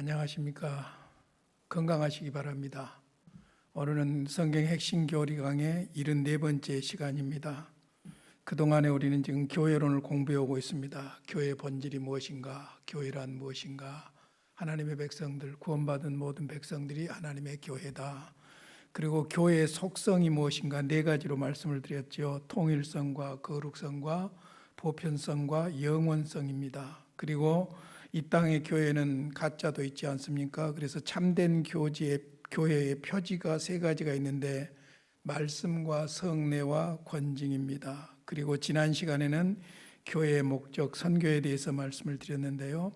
안녕하십니까. 건강하시기 바랍니다. 오늘은 성경 핵심 교리 강의 74번째 시간입니다. 그동안에 우리는 지금 교회론을 공부해 오고 있습니다. 교회의 본질이 무엇인가, 교회란 무엇인가, 하나님의 백성들, 구원받은 모든 백성들이 하나님의 교회다. 그리고 교회의 속성이 무엇인가 네 가지로 말씀을 드렸죠. 통일성과 거룩성과 보편성과 영원성입니다. 그리고 이 땅의 교회는 가짜도 있지 않습니까? 그래서 참된 교회의 표지가 세 가지가 있는데 말씀과 성례와 권징입니다. 그리고 지난 시간에는 교회의 목적, 선교에 대해서 말씀을 드렸는데요.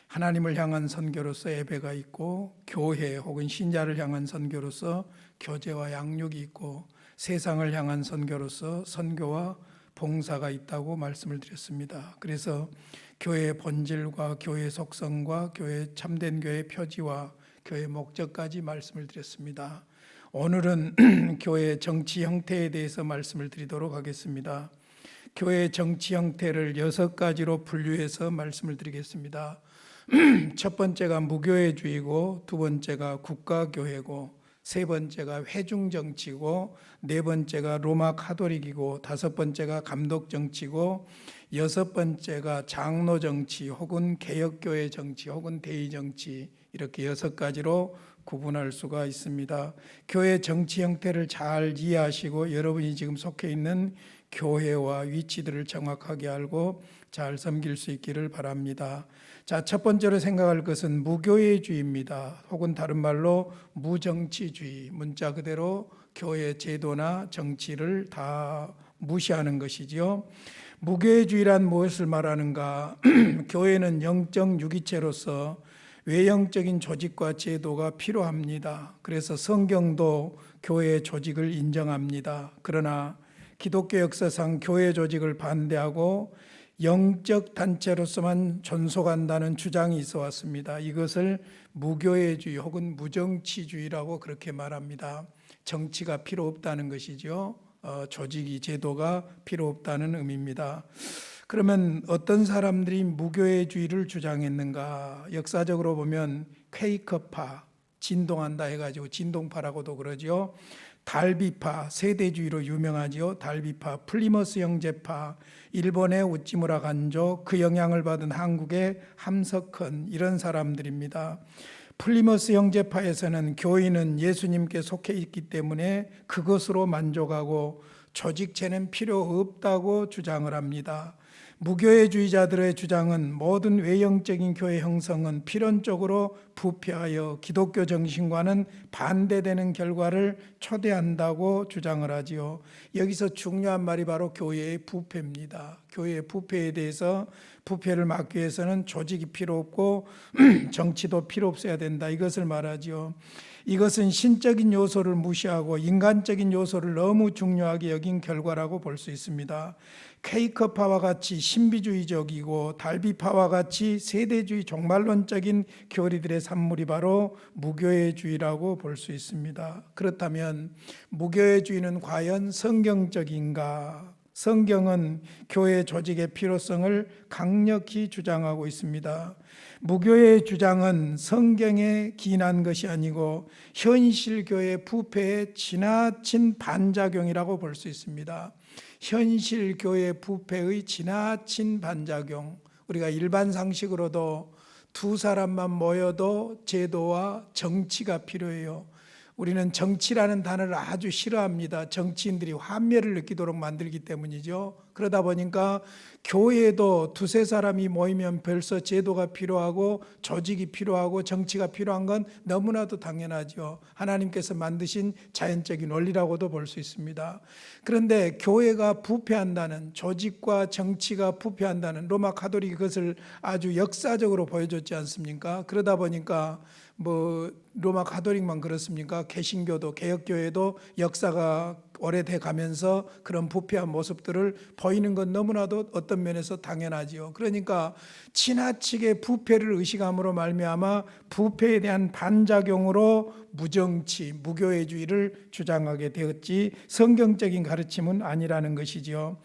하나님을 향한 선교로서 예배가 있고, 교회 혹은 신자를 향한 선교로서 교제와 양육이 있고, 세상을 향한 선교로서 선교와 봉사가 있다고 말씀을 드렸습니다. 그래서 교회의 본질과 교회의 속성과 참된 교회의 표지와 교회의 목적까지 말씀을 드렸습니다. 오늘은 교회의 정치 형태에 대해서 말씀을 드리도록 하겠습니다. 교회의 정치 형태를 6가지로 분류해서 말씀을 드리겠습니다. 첫 번째가 무교회주의고, 두 번째가 국가교회고, 세 번째가 회중정치고, 네 번째가 로마 카톨릭이고, 다섯 번째가 감독정치고, 여섯 번째가 장로정치 혹은 개혁교회 정치 혹은 대의정치, 이렇게 6가지로 구분할 수가 있습니다. 교회 정치 형태를 잘 이해하시고 여러분이 지금 속해 있는 교회와 위치들을 정확하게 알고 잘 섬길 수 있기를 바랍니다. 자, 첫 번째로 생각할 것은 무교회주의입니다. 혹은 다른 말로 무정치주의. 문자 그대로 교회 제도나 정치를 다 무시하는 것이지요. 무교회주의란 무엇을 말하는가? 교회는 영적 유기체로서 외형적인 조직과 제도가 필요합니다. 그래서 성경도 교회의 조직을 인정합니다. 그러나 기독교 역사상 교회 조직을 반대하고 영적 단체로서만 존속한다는 주장이 있어 왔습니다. 이것을 무교회주의 혹은 무정치주의라고 그렇게 말합니다. 정치가 필요 없다는 것이죠. 조직이 제도가 필요 없다는 의미입니다. 그러면 어떤 사람들이 무교회주의를 주장했는가? 역사적으로 보면 퀘이커파, 진동한다 해가지고 진동파라고도 그러죠. 달비파, 세대주의로 유명하지요. 달비파, 플리머스 형제파, 일본의 우찌무라 간조, 그 영향을 받은 한국의 함석헌, 이런 사람들입니다. 플리머스 형제파에서는 교인은 예수님께 속해 있기 때문에 그것으로 만족하고 조직체는 필요 없다고 주장을 합니다. 무교회주의자들의 주장은 모든 외형적인 교회 형성은 필연적으로 부패하여 기독교 정신과는 반대되는 결과를 초래한다고 주장을 하지요. 여기서 중요한 말이 바로 교회의 부패입니다. 교회의 부패에 대해서 부패를 막기 위해서는 조직이 필요 없고 정치도 필요 없어야 된다, 이것을 말하지요. 이것은 신적인 요소를 무시하고 인간적인 요소를 너무 중요하게 여긴 결과라고 볼 수 있습니다. 케이커파와 같이 신비주의적이고 달비파와 같이 세대주의 종말론적인 교리들의 산물이 바로 무교회주의라고 볼 수 있습니다. 그렇다면 무교회주의는 과연 성경적인가? 성경은 교회 조직의 필요성을 강력히 주장하고 있습니다. 무교회의 주장은 성경에 기인한 것이 아니고 현실 교회 부패의 지나친 반작용이라고 볼 수 있습니다. 현실 교회 부패의 지나친 반작용. 우리가 일반 상식으로도 두 사람만 모여도 제도와 정치가 필요해요. 우리는 정치라는 단어를 아주 싫어합니다. 정치인들이 환멸을 느끼도록 만들기 때문이죠. 그러다 보니까 교회도 두세 사람이 모이면 벌써 제도가 필요하고 조직이 필요하고 정치가 필요한 건 너무나도 당연하죠. 하나님께서 만드신 자연적인 원리라고도 볼 수 있습니다. 그런데 교회가 부패한다는, 조직과 정치가 부패한다는, 로마 카톨릭이 그것을 아주 역사적으로 보여줬지 않습니까? 그러다 보니까 로마 가톨릭만 그렇습니까? 개신교도, 개혁교회도 역사가 오래돼 가면서 그런 부패한 모습들을 보이는 건 너무나도 어떤 면에서 당연하지요. 그러니까 지나치게 부패를 의식함으로 말미암아 부패에 대한 반작용으로 무정치, 무교회주의를 주장하게 되었지 성경적인 가르침은 아니라는 것이지요.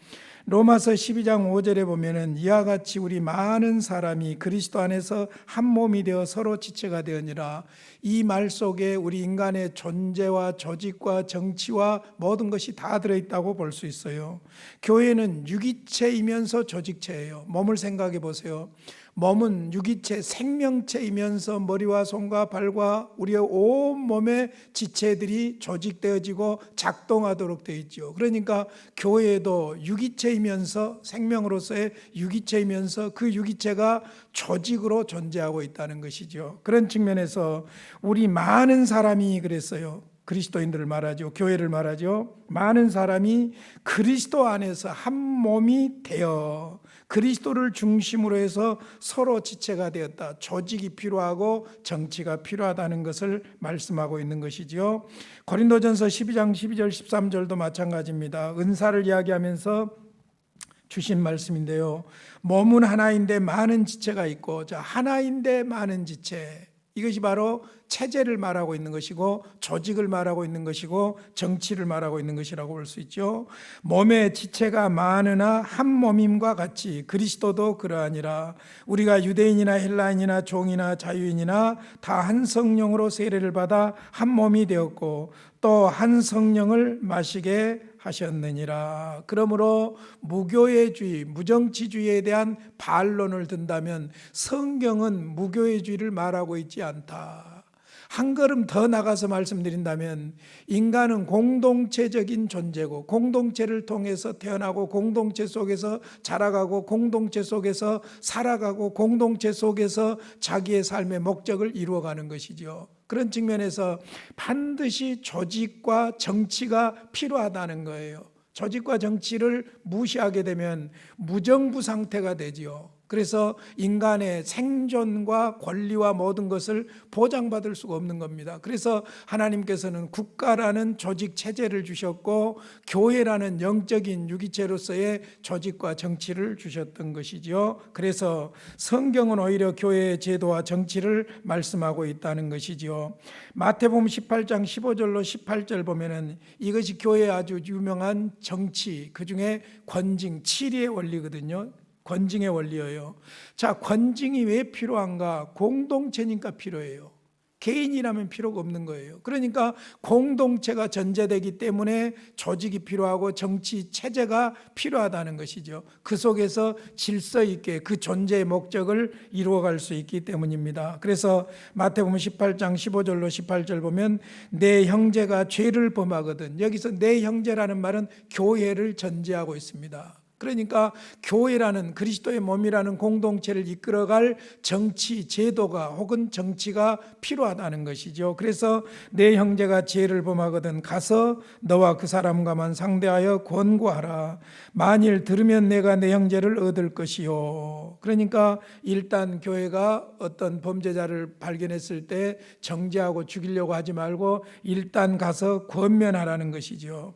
로마서 12장 5절에 보면은 이와 같이 우리 많은 사람이 그리스도 안에서 한 몸이 되어 서로 지체가 되었니라. 이 말 속에 우리 인간의 존재와 조직과 정치와 모든 것이 다 들어있다고 볼 수 있어요. 교회는 유기체이면서 조직체예요. 몸을 생각해 보세요. 몸은 유기체, 생명체이면서 머리와 손과 발과 우리의 온 몸의 지체들이 조직되어지고 작동하도록 되어 있죠. 그러니까 교회도 유기체이면서, 생명으로서의 유기체이면서 그 유기체가 조직으로 존재하고 있다는 것이죠. 그런 측면에서 우리 많은 사람이 그랬어요. 그리스도인들을 말하죠. 교회를 말하죠. 많은 사람이 그리스도 안에서 한 몸이 되어 그리스도를 중심으로 해서 서로 지체가 되었다. 조직이 필요하고 정치가 필요하다는 것을 말씀하고 있는 것이죠. 고린도전서 12장 12절 13절도 마찬가지입니다. 은사를 이야기하면서 주신 말씀인데요. 몸은 하나인데 많은 지체가 있고, 하나인데 많은 지체, 이것이 바로 체제를 말하고 있는 것이고 조직을 말하고 있는 것이고 정치를 말하고 있는 것이라고 볼 수 있죠. 몸의 지체가 많으나 한 몸임과 같이 그리스도도 그러하니라. 우리가 유대인이나 헬라인이나 종이나 자유인이나 다 한 성령으로 세례를 받아 한 몸이 되었고 또 한 성령을 마시게 하셨느니라. 그러므로 무교회주의, 무정치주의에 대한 반론을 든다면 성경은 무교회주의를 말하고 있지 않다. 한 걸음 더 나가서 말씀드린다면 인간은 공동체적인 존재고 공동체를 통해서 태어나고 공동체 속에서 자라가고 공동체 속에서 살아가고 공동체 속에서 자기의 삶의 목적을 이루어가는 것이죠. 그런 측면에서 반드시 조직과 정치가 필요하다는 거예요. 조직과 정치를 무시하게 되면 무정부 상태가 되지요. 그래서 인간의 생존과 권리와 모든 것을 보장받을 수가 없는 겁니다. 그래서 하나님께서는 국가라는 조직 체제를 주셨고 교회라는 영적인 유기체로서의 조직과 정치를 주셨던 것이죠. 그래서 성경은 오히려 교회의 제도와 정치를 말씀하고 있다는 것이죠. 마태복음 18장 15절로 18절 보면은 이것이 교회의 아주 유명한 정치, 그중에 권징, 치리의 원리거든요. 권징의 원리예요. 자, 권징이 왜 필요한가? 공동체니까 필요해요. 개인이라면 필요가 없는 거예요. 그러니까 공동체가 전제되기 때문에 조직이 필요하고 정치 체제가 필요하다는 것이죠. 그 속에서 질서 있게 그 존재의 목적을 이루어갈 수 있기 때문입니다. 그래서 마태복음 18장 15절로 18절 보면 내 형제가 죄를 범하거든. 여기서 내 형제라는 말은 교회를 전제하고 있습니다. 그러니까 교회라는 그리스도의 몸이라는 공동체를 이끌어갈 정치, 제도가 혹은 정치가 필요하다는 것이죠. 그래서 내 형제가 죄를 범하거든 가서 너와 그 사람과만 상대하여 권고하라. 만일 들으면 내가 내 형제를 얻을 것이요. 그러니까 일단 교회가 어떤 범죄자를 발견했을 때 정죄하고 죽이려고 하지 말고 일단 가서 권면하라는 것이죠.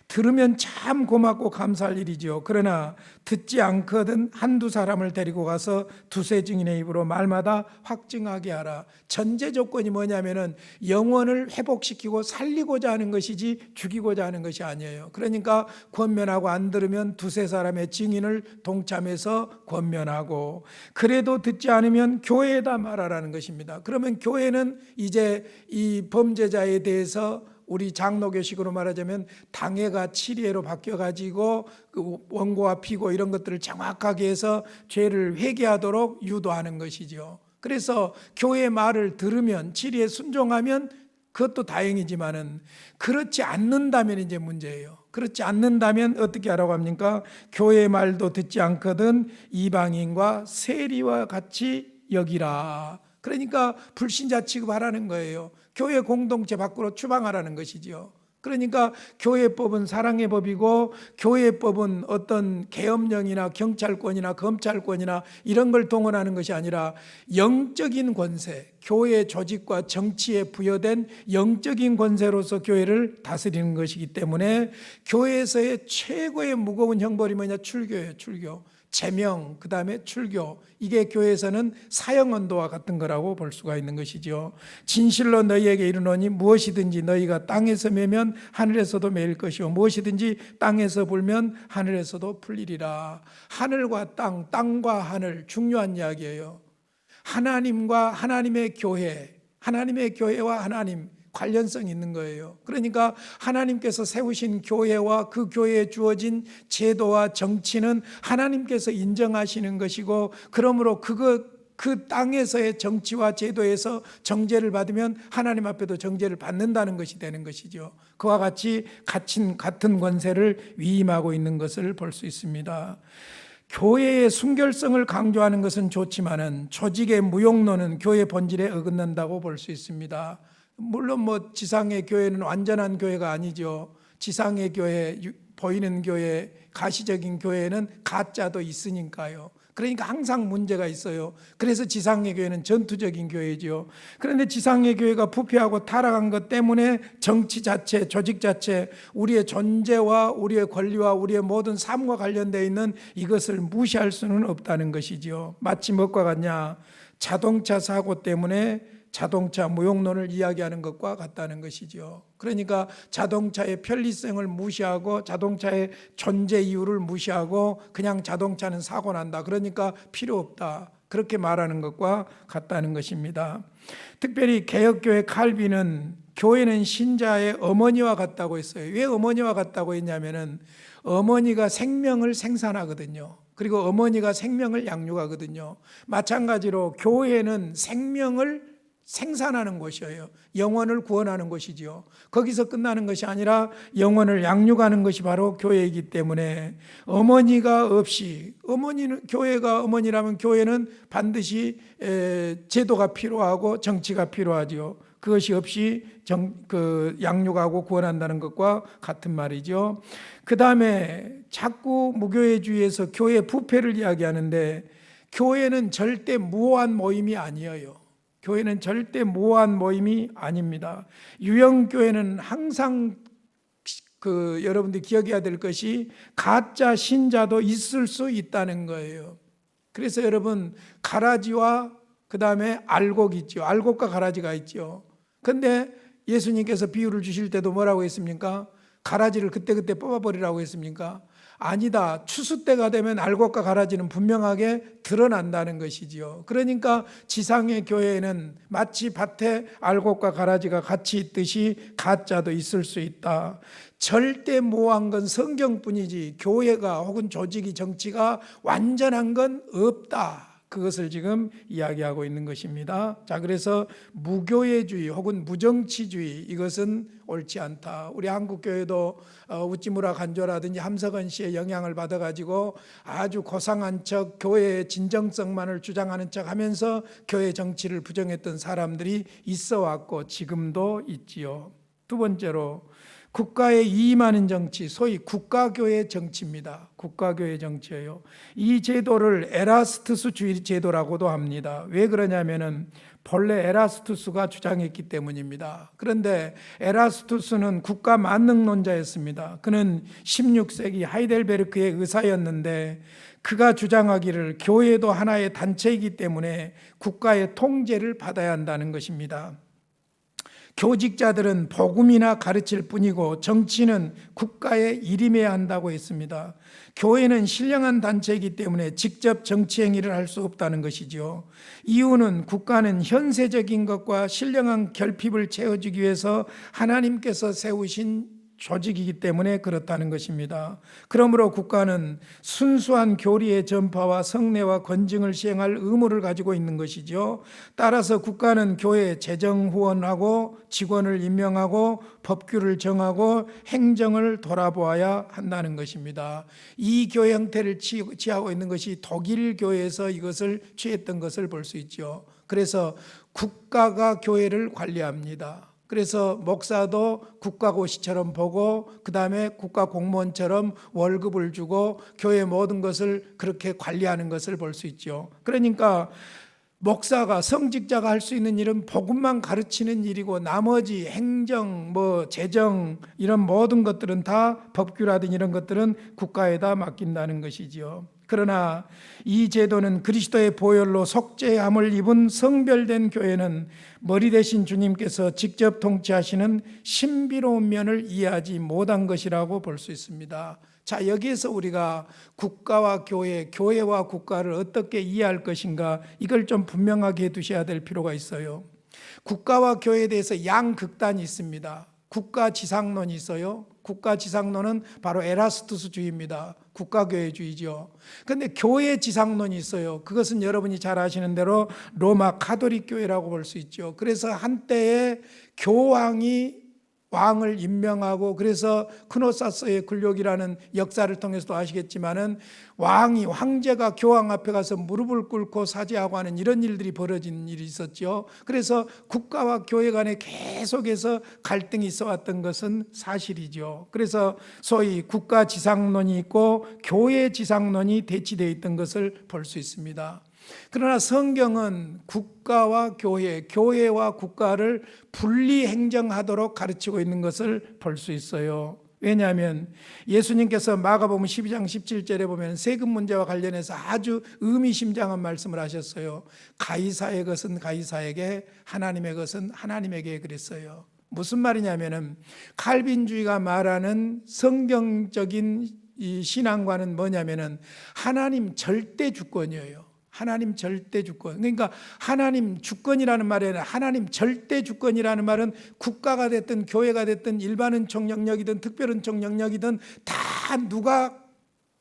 들으면 참 고맙고 감사할 일이죠. 그러나 듣지 않거든 한두 사람을 데리고 가서 두세 증인의 입으로 말마다 확증하게 하라. 전제 조건이 뭐냐면은 영혼을 회복시키고 살리고자 하는 것이지 죽이고자 하는 것이 아니에요. 그러니까 권면하고 안 들으면 두세 사람의 증인을 동참해서 권면하고, 그래도 듣지 않으면 교회에다 말하라는 것입니다. 그러면 교회는 이제 이 범죄자에 대해서 우리 장로교식으로 말하자면 당회가 치리회로 바뀌어가지고 그 원고와 피고 이런 것들을 정확하게 해서 죄를 회개하도록 유도하는 것이죠. 그래서 교회의 말을 들으면 치리에 순종하면 그것도 다행이지만은 그렇지 않는다면 이제 문제예요. 그렇지 않는다면 어떻게 하라고 합니까? 교회의 말도 듣지 않거든 이방인과 세리와 같이 여기라. 그러니까 불신자 취급하라는 거예요. 교회 공동체 밖으로 추방하라는 것이지요. 그러니까 교회법은 사랑의 법이고 교회법은 어떤 계엄령이나 경찰권이나 검찰권이나 이런 걸 동원하는 것이 아니라 영적인 권세, 교회 조직과 정치에 부여된 영적인 권세로서 교회를 다스리는 것이기 때문에 교회에서의 최고의 무거운 형벌이 뭐냐? 출교예요. 출교. 제명, 그 다음에 출교, 이게 교회에서는 사형 언도와 같은 거라고 볼 수가 있는 것이죠. 진실로 너희에게 이르노니 무엇이든지 너희가 땅에서 매면 하늘에서도 매일 것이요 무엇이든지 땅에서 불면 하늘에서도 풀리리라. 하늘과 땅, 땅과 하늘, 중요한 이야기예요. 하나님과 하나님의 교회, 하나님의 교회와 하나님 관련성이 있는 거예요. 그러니까 하나님께서 세우신 교회와 그 교회에 주어진 제도와 정치는 하나님께서 인정하시는 것이고, 그러므로 그 땅에서의 정치와 제도에서 정죄를 받으면 하나님 앞에도 정죄를 받는다는 것이 되는 것이죠. 그와 같이 같은 권세를 위임하고 있는 것을 볼 수 있습니다. 교회의 순결성을 강조하는 것은 좋지만은 조직의 무용론은 교회 본질에 어긋난다고 볼 수 있습니다. 물론 지상의 교회는 완전한 교회가 아니죠. 지상의 교회, 보이는 교회, 가시적인 교회는 가짜도 있으니까요. 그러니까 항상 문제가 있어요. 그래서 지상의 교회는 전투적인 교회죠. 그런데 지상의 교회가 부패하고 타락한 것 때문에 정치 자체, 조직 자체, 우리의 존재와 우리의 권리와 우리의 모든 삶과 관련되어 있는 이것을 무시할 수는 없다는 것이죠. 마치 무엇과 같냐? 자동차 사고 때문에 자동차 무용론을 이야기하는 것과 같다는 것이죠. 그러니까 자동차의 편리성을 무시하고 자동차의 존재 이유를 무시하고 그냥 자동차는 사고 난다, 그러니까 필요 없다, 그렇게 말하는 것과 같다는 것입니다. 특별히 개혁교회 칼빈은 교회는 신자의 어머니와 같다고 했어요. 왜 어머니와 같다고 했냐면은 어머니가 생명을 생산하거든요. 그리고 어머니가 생명을 양육하거든요. 마찬가지로 교회는 생명을 생산하는 곳이에요. 영혼을 구원하는 곳이죠. 거기서 끝나는 것이 아니라 영혼을 양육하는 것이 바로 교회이기 때문에 어머니가 없이, 교회가 어머니라면 교회는 반드시 제도가 필요하고 정치가 필요하죠. 그것이 없이 양육하고 구원한다는 것과 같은 말이죠. 그 다음에 자꾸 무교회주의에서 교회 부패를 이야기하는데, 교회는 절대 무오한 모임이 아니에요. 교회는 절대 무오한 모임이 아닙니다. 유형교회는 항상 여러분들이 기억해야 될 것이 가짜 신자도 있을 수 있다는 거예요. 그래서 여러분, 가라지와 그 다음에 알곡 있죠. 알곡과 가라지가 있죠. 그런데 예수님께서 비유를 주실 때도 뭐라고 했습니까? 가라지를 그때그때 뽑아버리라고 했습니까? 아니다. 추수 때가 되면 알곡과 가라지는 분명하게 드러난다는 것이지요. 그러니까 지상의 교회에는 마치 밭에 알곡과 가라지가 같이 있듯이 가짜도 있을 수 있다. 절대 무오한 건 성경뿐이지 교회가 혹은 조직이, 정치가 완전한 건 없다. 그것을 지금 이야기하고 있는 것입니다. 자, 그래서 무교회주의 혹은 무정치주의, 이것은 옳지 않다. 우리 한국교회도 우찌무라 간조라든지 함석헌 씨의 영향을 받아가지고 아주 고상한 척, 교회의 진정성만을 주장하는 척 하면서 교회 정치를 부정했던 사람들이 있어 왔고 지금도 있지요. 두 번째로, 국가에 이임하는 정치, 소위 국가교회 정치입니다. 국가교회 정치예요. 이 제도를 에라스투스주의 제도라고도 합니다. 왜 그러냐면은 본래 에라스투스가 주장했기 때문입니다. 그런데 에라스투스는 국가 만능론자였습니다. 그는 16세기 하이델베르크의 의사였는데 그가 주장하기를 교회도 하나의 단체이기 때문에 국가의 통제를 받아야 한다는 것입니다. 교직자들은 복음이나 가르칠 뿐이고 정치는 국가에 일임해야 한다고 했습니다. 교회는 신령한 단체이기 때문에 직접 정치 행위를 할 수 없다는 것이죠. 이유는 국가는 현세적인 것과 신령한 결핍을 채워주기 위해서 하나님께서 세우신 조직이기 때문에 그렇다는 것입니다. 그러므로 국가는 순수한 교리의 전파와 성례와 건증을 시행할 의무를 가지고 있는 것이죠. 따라서 국가는 교회에 재정 후원하고 직원을 임명하고 법규를 정하고 행정을 돌아보아야 한다는 것입니다. 이 교회 형태를 취하고 있는 것이 독일 교회에서 이것을 취했던 것을 볼 수 있죠. 그래서 국가가 교회를 관리합니다. 그래서 목사도 국가고시처럼 보고 그 다음에 국가 공무원처럼 월급을 주고 교회 모든 것을 그렇게 관리하는 것을 볼 수 있죠. 그러니까 목사가, 성직자가 할 수 있는 일은 복음만 가르치는 일이고 나머지 행정, 재정 이런 모든 것들은 다 법규라든지 이런 것들은 국가에다 맡긴다는 것이지요. 그러나 이 제도는 그리스도의 보혈로 속죄함을 입은 성별된 교회는 머리 대신 주님께서 직접 통치하시는 신비로운 면을 이해하지 못한 것이라고 볼 수 있습니다. 자, 여기에서 우리가 국가와 교회, 교회와 국가를 어떻게 이해할 것인가, 이걸 좀 분명하게 해두셔야 될 필요가 있어요. 국가와 교회에 대해서 양극단이 있습니다. 국가 지상론이 있어요. 국가 지상론은 바로 에라스투스주의입니다. 국가교회주의죠. 그런데 교회 지상론이 있어요. 그것은 여러분이 잘 아시는 대로 로마 가톨릭 교회라고 볼 수 있죠. 그래서 한때에 교황이 왕을 임명하고, 그래서 크노사스의 굴욕이라는 역사를 통해서도 아시겠지만은 황제가 교황 앞에 가서 무릎을 꿇고 사죄하고 하는 이런 일들이 벌어진 일이 있었죠. 그래서 국가와 교회 간에 계속해서 갈등이 있어 왔던 것은 사실이죠. 그래서 소위 국가 지상론이 있고 교회 지상론이 대치되어 있던 것을 볼 수 있습니다. 그러나 성경은 국가와 교회, 교회와 국가를 분리 행정하도록 가르치고 있는 것을 볼 수 있어요. 왜냐하면 예수님께서 마가복음 12장 17절에 보면 세금 문제와 관련해서 아주 의미심장한 말씀을 하셨어요. 가이사의 것은 가이사에게, 하나님의 것은 하나님에게, 그랬어요. 무슨 말이냐면은 칼빈주의가 말하는 성경적인 이 신앙과는 뭐냐면은 하나님 절대 주권이에요. 하나님 절대 주권. 그러니까 하나님 주권이라는 말에 하나님 절대 주권이라는 말은 국가가 됐든 교회가 됐든 일반은총 영역이든 특별은총 영역이든 다 누가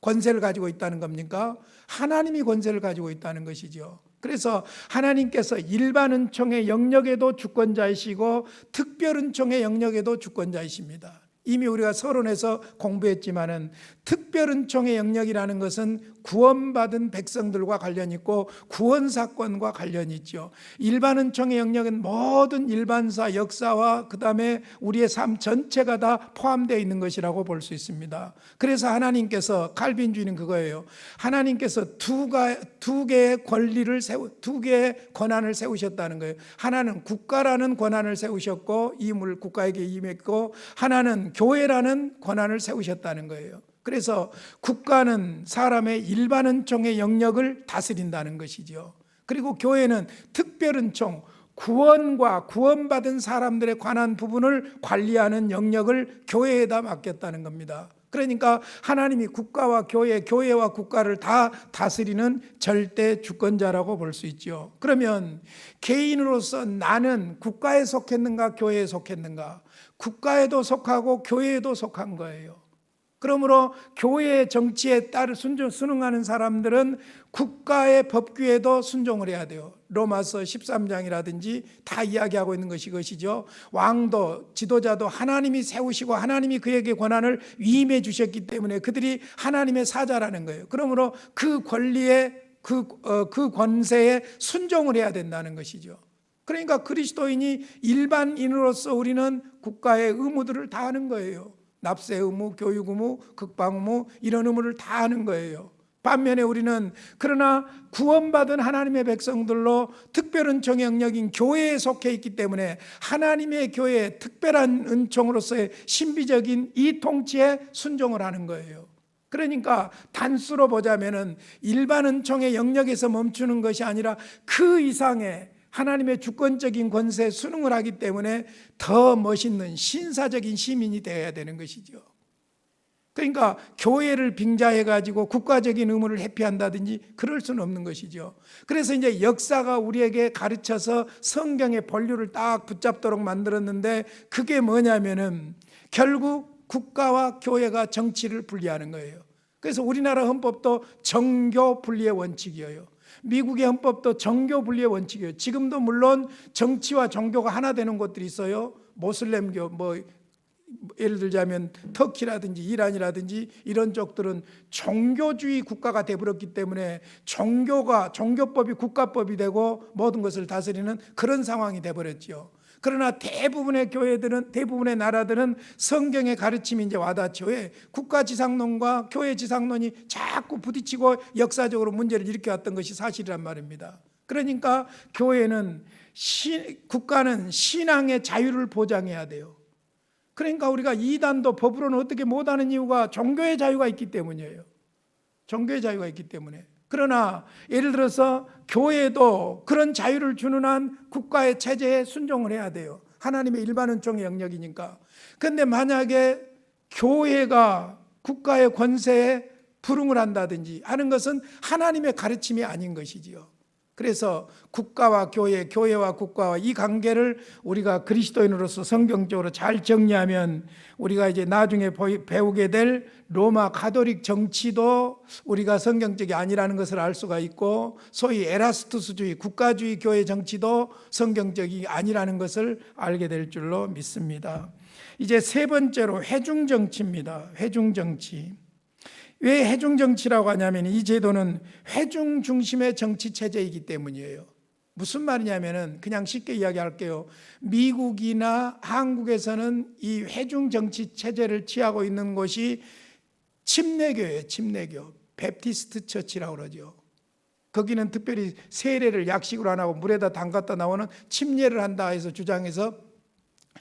권세를 가지고 있다는 겁니까? 하나님이 권세를 가지고 있다는 것이죠. 그래서 하나님께서 일반은총의 영역에도 주권자이시고 특별은총의 영역에도 주권자이십니다. 이미 우리가 서론에서 공부했지만은 특별은총의 영역이라는 것은 구원받은 백성들과 관련이 있고 구원사건과 관련이 있죠. 일반은총의 영역은 모든 일반사, 역사와 그 다음에 우리의 삶 전체가 다 포함되어 있는 것이라고 볼 수 있습니다. 그래서 하나님께서, 칼빈주의는 그거예요. 하나님께서 두 개의 권리를 두 개의 권한을 세우셨다는 거예요. 하나는 국가라는 권한을 세우셨고 임을 국가에게 임했고, 하나는 교회라는 권한을 세우셨다는 거예요. 그래서 국가는 사람의 일반은총의 영역을 다스린다는 것이죠. 그리고 교회는 특별은총, 구원과 구원받은 사람들에 관한 부분을 관리하는 영역을 교회에다 맡겼다는 겁니다. 그러니까 하나님이 국가와 교회, 교회와 국가를 다 다스리는 절대 주권자라고 볼 수 있죠. 그러면 개인으로서 나는 국가에 속했는가 교회에 속했는가? 국가에도 속하고 교회에도 속한 거예요. 그러므로 교회의 정치에 따라 순응하는 사람들은 국가의 법규에도 순종을 해야 돼요. 로마서 13장이라든지 다 이야기하고 있는 것이 그것이죠. 왕도 지도자도 하나님이 세우시고 하나님이 그에게 권한을 위임해 주셨기 때문에 그들이 하나님의 사자라는 거예요. 그러므로 그 권리에 그 권세에 순종을 해야 된다는 것이죠. 그러니까 그리스도인이 일반인으로서 우리는 국가의 의무들을 다 하는 거예요. 납세 의무, 교육 의무, 국방 의무, 이런 의무를 다 하는 거예요. 반면에 우리는 그러나 구원받은 하나님의 백성들로 특별은총의 영역인 교회에 속해 있기 때문에 하나님의 교회의 특별한 은총으로서의 신비적인 이 통치에 순종을 하는 거예요. 그러니까 단수로 보자면은 일반 은총의 영역에서 멈추는 것이 아니라 그 이상의 하나님의 주권적인 권세에 순응을 하기 때문에 더 멋있는 신사적인 시민이 되어야 되는 것이죠. 그러니까 교회를 빙자해가지고 국가적인 의무를 회피한다든지 그럴 수는 없는 것이죠. 그래서 이제 역사가 우리에게 가르쳐서 성경의 본류를 딱 붙잡도록 만들었는데 그게 뭐냐면은 결국 국가와 교회가 정치를 분리하는 거예요. 그래서 우리나라 헌법도 정교 분리의 원칙이에요. 미국의 헌법도 정교 분리의 원칙이에요. 지금도 물론 정치와 종교가 하나 되는 곳들이 있어요. 모슬렘교, 예를 들자면 터키라든지 이란이라든지 이런 쪽들은 종교주의 국가가 되어버렸기 때문에 종교법이 국가법이 되고 모든 것을 다스리는 그런 상황이 되어버렸죠. 그러나 대부분의 교회들은, 대부분의 나라들은 성경의 가르침이 이제 와닿죠. 왜? 국가 지상론과 교회 지상론이 자꾸 부딪히고 역사적으로 문제를 일으켜왔던 것이 사실이란 말입니다. 그러니까 국가는 신앙의 자유를 보장해야 돼요. 그러니까 우리가 이단도 법으로는 어떻게 못하는 이유가 종교의 자유가 있기 때문이에요. 종교의 자유가 있기 때문에. 그러나 예를 들어서 교회도 그런 자유를 주는 한 국가의 체제에 순종을 해야 돼요. 하나님의 일반 은총의 영역이니까. 그런데 만약에 교회가 국가의 권세에 불응을 한다든지 하는 것은 하나님의 가르침이 아닌 것이지요. 그래서 국가와 교회, 교회와 국가와 이 관계를 우리가 그리스도인으로서 성경적으로 잘 정리하면 우리가 이제 나중에 배우게 될 로마 가톨릭 정치도 우리가 성경적이 아니라는 것을 알 수가 있고, 소위 에라스투스주의, 국가주의 교회 정치도 성경적이 아니라는 것을 알게 될 줄로 믿습니다. 이제 세 번째로 회중정치입니다. 회중정치. 왜 회중정치라고 하냐면 이 제도는 회중 중심의 정치 체제이기 때문이에요. 무슨 말이냐면은 그냥 쉽게 이야기할게요. 미국이나 한국에서는 이 회중정치 체제를 취하고 있는 곳이 침례교예요. 침례교. 베프티스트 처치라고 그러죠. 거기는 특별히 세례를 약식으로 안 하고 물에다 담갔다 나오는 침례를 한다 해서 주장해서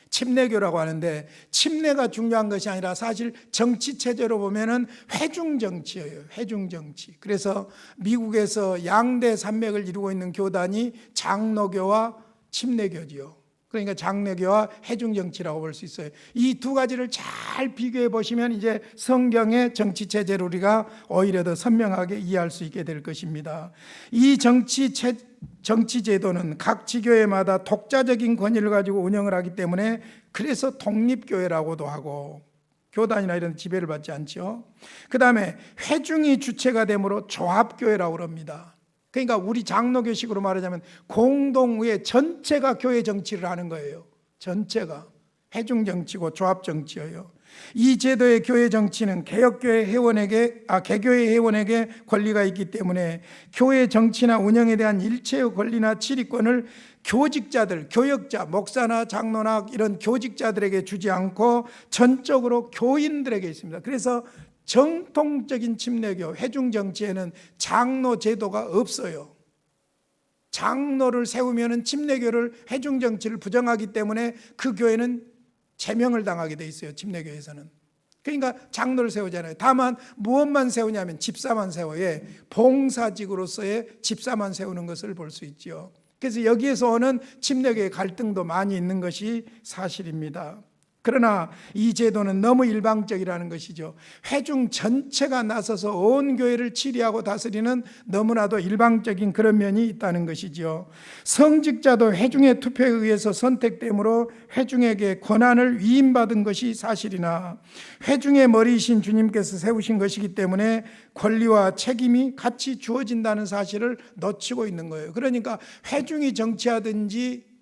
침례교라고 하는데, 침례가 중요한 것이 아니라 사실 정치 체제로 보면은 회중정치예요. 회중정치. 그래서 미국에서 양대 산맥을 이루고 있는 교단이 장로교와 침례교지요. 그러니까 장로교와 회중정치라고 볼 수 있어요. 이 두 가지를 잘 비교해 보시면 이제 성경의 정치 체제를 우리가 오히려 더 선명하게 이해할 수 있게 될 것입니다. 이 정치 제도는 각 지교회마다 독자적인 권위를 가지고 운영을 하기 때문에 그래서 독립교회라고도 하고 교단이나 이런 지배를 받지 않죠. 그 다음에 회중이 주체가 되므로 조합교회라고 합니다. 그러니까 우리 장로교식으로 말하자면 공동의 전체가 교회 정치를 하는 거예요. 전체가 회중정치고 조합정치예요. 이 제도의 교회 정치는 개교회 회원에게 권리가 있기 때문에 교회 정치나 운영에 대한 일체의 권리나 지휘권을 교직자들, 교역자, 목사나 장로나 이런 교직자들에게 주지 않고 전적으로 교인들에게 있습니다. 그래서 정통적인 침례교 회중정치에는 장로 제도가 없어요. 장로를 세우면 침례교를 회중정치를 부정하기 때문에 그 교회는 제명을 당하게 돼 있어요. 침례교에서는. 그러니까 장로를 세우잖아요. 다만 무엇만 세우냐면 집사만 세워요. 봉사직으로서의 집사만 세우는 것을 볼 수 있죠. 그래서 여기에서 오는 침례교의 갈등도 많이 있는 것이 사실입니다. 그러나 이 제도는 너무 일방적이라는 것이죠. 회중 전체가 나서서 온 교회를 치리하고 다스리는 너무나도 일방적인 그런 면이 있다는 것이죠. 성직자도 회중의 투표에 의해서 선택되므로 회중에게 권한을 위임받은 것이 사실이나 회중의 머리이신 주님께서 세우신 것이기 때문에 권리와 책임이 같이 주어진다는 사실을 놓치고 있는 거예요. 그러니까 회중이 정치하든지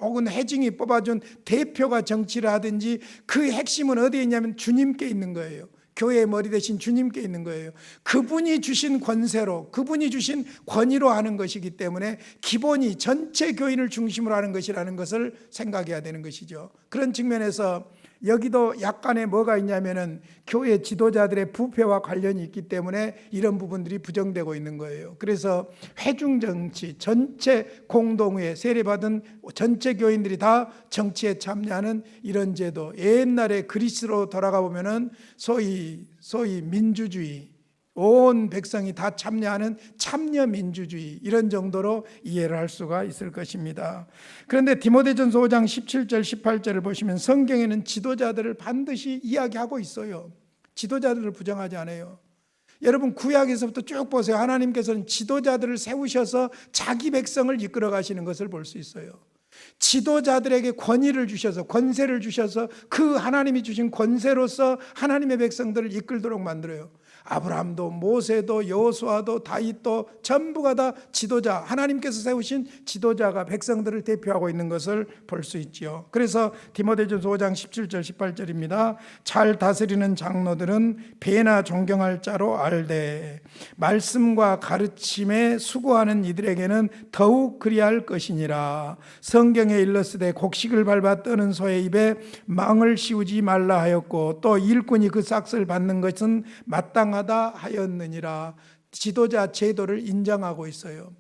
혹은 회중이 뽑아준 대표가 정치를 하든지 그 핵심은 어디에 있냐면 주님께 있는 거예요. 교회의 머리 대신 주님께 있는 거예요. 그분이 주신 권세로, 그분이 주신 권위로 하는 것이기 때문에 기본이 전체 교인을 중심으로 하는 것이라는 것을 생각해야 되는 것이죠. 그런 측면에서 여기도 약간의 뭐가 있냐면은 교회 지도자들의 부패와 관련이 있기 때문에 이런 부분들이 부정되고 있는 거예요. 그래서 회중정치, 전체 공동회, 세례받은 전체 교인들이 다 정치에 참여하는 이런 제도, 옛날에 그리스로 돌아가 보면은 소위 민주주의, 온 백성이 다 참여하는 참여민주주의, 이런 정도로 이해를 할 수가 있을 것입니다. 그런데 디모데전서 5장 17절 18절을 보시면 성경에는 지도자들을 반드시 이야기하고 있어요. 지도자들을 부정하지 않아요. 여러분 구약에서부터 쭉 보세요. 하나님께서는 지도자들을 세우셔서 자기 백성을 이끌어 가시는 것을 볼 수 있어요. 지도자들에게 권위를 주셔서, 권세를 주셔서 그 하나님이 주신 권세로서 하나님의 백성들을 이끌도록 만들어요. 아브라함도 모세도 여호수아도 다윗도 전부가 다 지도자, 하나님께서 세우신 지도자가 백성들을 대표하고 있는 것을 볼 수 있지요. 그래서 디모데전서 5장 17절 18절입니다. 잘 다스리는 장로들은 배나 존경할 자로 알되 말씀과 가르침에 수고하는 이들에게는 더욱 그리할 것이니라. 성경에 일렀으되 곡식을 밟아 떠는 소의 입에 망을 씌우지 말라 하였고 또 일꾼이 그 삭슬 받는 것은 마땅하다 하였느니라. 지도자 제도를 인정하고 있어요.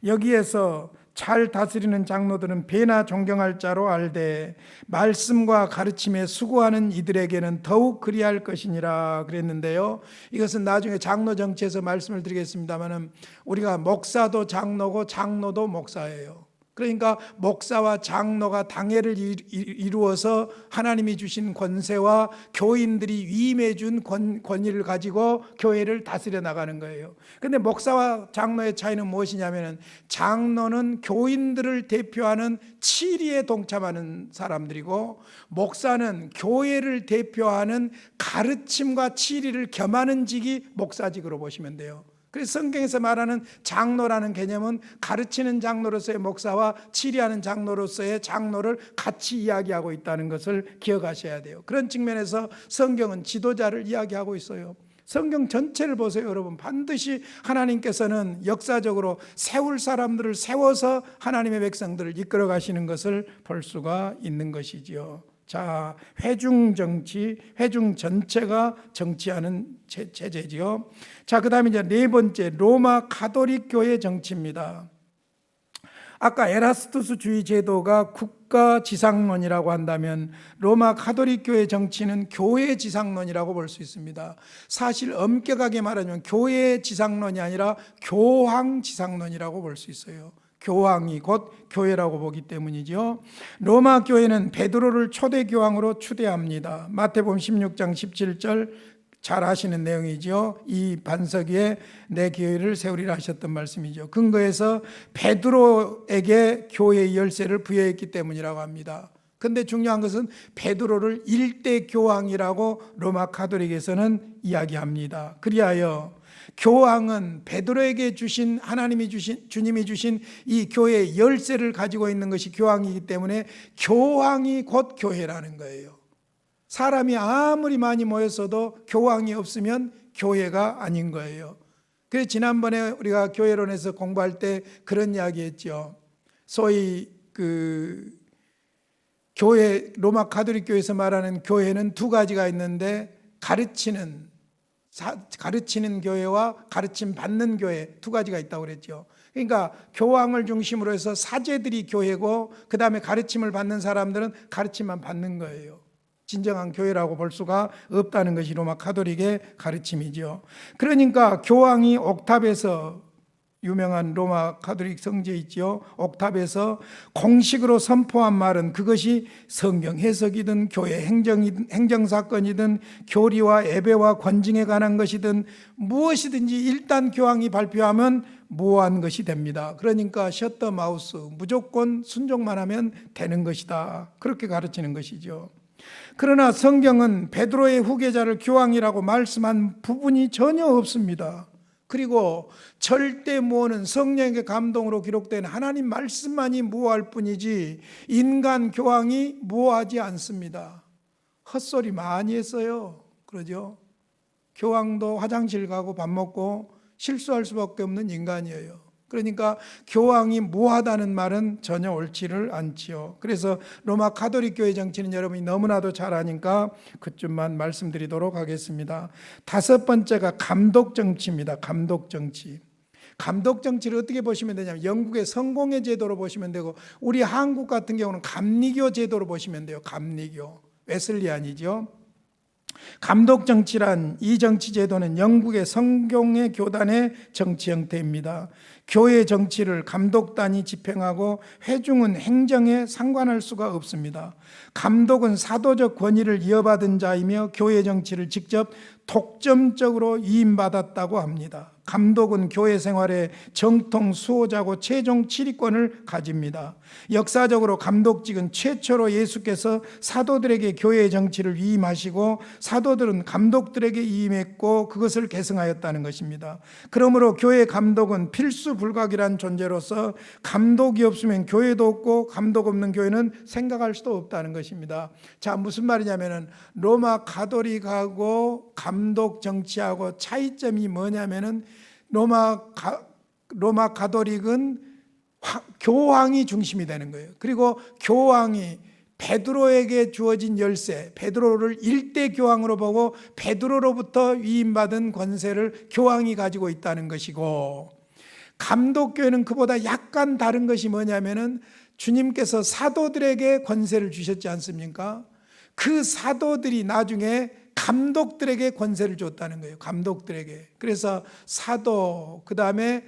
여기에서 잘 다스리는 장로들은 배나 존경할 자로 알되 말씀과 가르침에 수고하는 이들에게는 더욱 그리할 것이니라 그랬는데요. 이것은 나중에 장로 정치에서 말씀을 드리겠습니다만은 우리가 목사도 장로고 장로도 목사예요. 그러니까 목사와 장로가 당회를 이루어서 하나님이 주신 권세와 교인들이 위임해 준 권위를 가지고 교회를 다스려 나가는 거예요. 그런데 목사와 장로의 차이는 무엇이냐면 장로는 교인들을 대표하는 치리에 동참하는 사람들이고 목사는 교회를 대표하는 가르침과 치리를 겸하는 직이 목사직으로 보시면 돼요. 그래서 성경에서 말하는 장로라는 개념은 가르치는 장로로서의 목사와 치리하는 장로로서의 장로를 같이 이야기하고 있다는 것을 기억하셔야 돼요. 그런 측면에서 성경은 지도자를 이야기하고 있어요. 성경 전체를 보세요, 여러분. 반드시 하나님께서는 역사적으로 세울 사람들을 세워서 하나님의 백성들을 이끌어 가시는 것을 볼 수가 있는 것이지요. 자, 회중 정치, 회중 전체가 정치하는 체제지요. 자, 그다음에 이제 네 번째, 로마 가톨릭 교회 정치입니다. 아까 에라스투스주의 제도가 국가 지상론이라고 한다면 로마 가톨릭 교회 정치는 교회 지상론이라고 볼 수 있습니다. 사실 엄격하게 말하면 교회 지상론이 아니라 교황 지상론이라고 볼 수 있어요. 교황이 곧 교회라고 보기 때문이죠. 로마 교회는 베드로를 초대 교황으로 추대합니다. 마태복음 16장 17절 잘 아시는 내용이죠. 이 반석 위에 내 교회를 세우리라 하셨던 말씀이죠. 근거에서 베드로에게 교회의 열쇠를 부여했기 때문이라고 합니다. 그런데 중요한 것은 베드로를 일대 교황이라고 로마 가톨릭에서는 이야기합니다. 그리하여 교황은 베드로에게 주신 하나님이 주신 주님이 주신 이 교회의 열쇠를 가지고 있는 것이 교황이기 때문에 교황이 곧 교회라는 거예요. 사람이 아무리 많이 모였어도 교황이 없으면 교회가 아닌 거예요. 그래서 지난번에 우리가 교회론에서 공부할 때 그런 이야기했죠. 소위 교회 로마 가톨릭 교회에서 말하는 교회는 두 가지가 있는데 가르치는 교회와 가르침 받는 교회 두 가지가 있다고 그랬죠. 그러니까 교황을 중심으로 해서 사제들이 교회고 그 다음에 가르침을 받는 사람들은 가르침만 받는 거예요. 진정한 교회라고 볼 수가 없다는 것이 로마 가톨릭의 가르침이죠. 그러니까 교황이 옥탑에서 유명한 로마 가톨릭 성지에 있죠. 옥탑에서 공식으로 선포한 말은 그것이 성경 해석이든 교회 행정사건이든 교리와 예배와 권징에 관한 것이든 무엇이든지 일단 교황이 발표하면 무효한 것이 됩니다. 그러니까 셔터 마우스 무조건 순종만 하면 되는 것이다. 그렇게 가르치는 것이죠. 그러나 성경은 베드로의 후계자를 교황이라고 말씀한 부분이 전혀 없습니다. 그리고 절대 무효는 성령의 감동으로 기록된 하나님 말씀만이 무효할 뿐이지 인간 교황이 무효하지 않습니다. 헛소리 많이 했어요. 그러죠? 교황도 화장실 가고 밥 먹고 실수할 수밖에 없는 인간이에요. 그러니까 교황이 무하다는 말은 전혀 옳지를 않지요. 그래서 로마 가톨릭 교회 정치는 여러분이 너무나도 잘 아니까 그쯤만 말씀드리도록 하겠습니다. 다섯 번째가 감독 정치입니다. 감독 정치. 감독 정치를 어떻게 보시면 되냐면 영국의 성공회 제도로 보시면 되고 우리 한국 같은 경우는 감리교 제도로 보시면 돼요. 감리교. 웨슬리안이죠. 감독 정치란 이 정치 제도는 영국의 성공회 교단의 정치 형태입니다. 교회 정치를 감독단이 집행하고 회중은 행정에 상관할 수가 없습니다. 감독은 사도적 권위를 이어받은 자이며 교회 정치를 직접 독점적으로 위임받았다고 합니다. 감독은 교회 생활의 정통 수호자고 최종 치리권을 가집니다. 역사적으로 감독직은 최초로 예수께서 사도들에게 교회의 정치를 위임하시고 사도들은 감독들에게 위임했고 그것을 계승하였다는 것입니다. 그러므로 교회 감독은 필수 불가결한 존재로서 감독이 없으면 교회도 없고 감독 없는 교회는 생각할 수도 없다는 것입니다. 자, 무슨 말이냐면은 로마 가톨릭하고 감독 정치하고 차이점이 뭐냐면은 로마 가톨릭은 교황이 중심이 되는 거예요. 그리고 교황이 베드로에게 주어진 열쇠, 베드로를 일대 교황으로 보고 베드로로부터 위임받은 권세를 교황이 가지고 있다는 것이고, 감독교회는 그보다 약간 다른 것이 뭐냐면은 주님께서 사도들에게 권세를 주셨지 않습니까? 그 사도들이 나중에 감독들에게 권세를 줬다는 거예요. 감독들에게. 그래서 사도, 그 다음에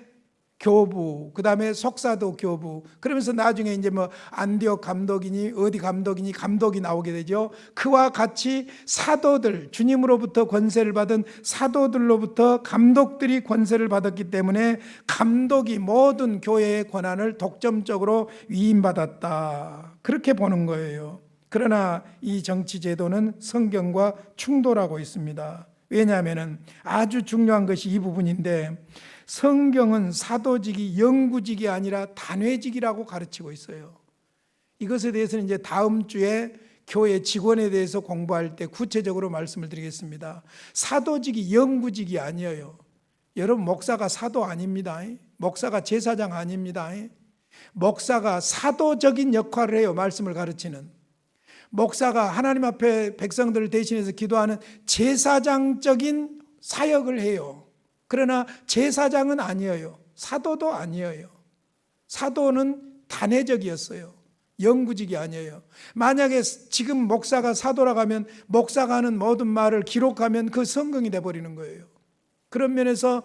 교부, 그 다음에 속사도 교부, 그러면서 나중에 이제 뭐 안디옥 감독이니 어디 감독이니 감독이 나오게 되죠. 그와 같이 사도들, 주님으로부터 권세를 받은 사도들로부터 감독들이 권세를 받았기 때문에 감독이 모든 교회의 권한을 독점적으로 위임받았다, 그렇게 보는 거예요. 그러나 이 정치 제도는 성경과 충돌하고 있습니다. 왜냐하면 아주 중요한 것이 이 부분인데, 성경은 사도직이 영구직이 아니라 단회직이라고 가르치고 있어요. 이것에 대해서는 이제 다음 주에 교회 직원에 대해서 공부할 때 구체적으로 말씀을 드리겠습니다. 사도직이 영구직이 아니에요. 여러분, 목사가 사도 아닙니다. 목사가 제사장 아닙니다. 목사가 사도적인 역할을 해요. 말씀을 가르치는. 목사가 하나님 앞에 백성들을 대신해서 기도하는 제사장적인 사역을 해요. 그러나 제사장은 아니에요. 사도도 아니에요. 사도는 단회적이었어요. 영구직이 아니에요. 만약에 지금 목사가 사도라고 하면 목사가 하는 모든 말을 기록하면 그 성경이 돼버리는 거예요. 그런 면에서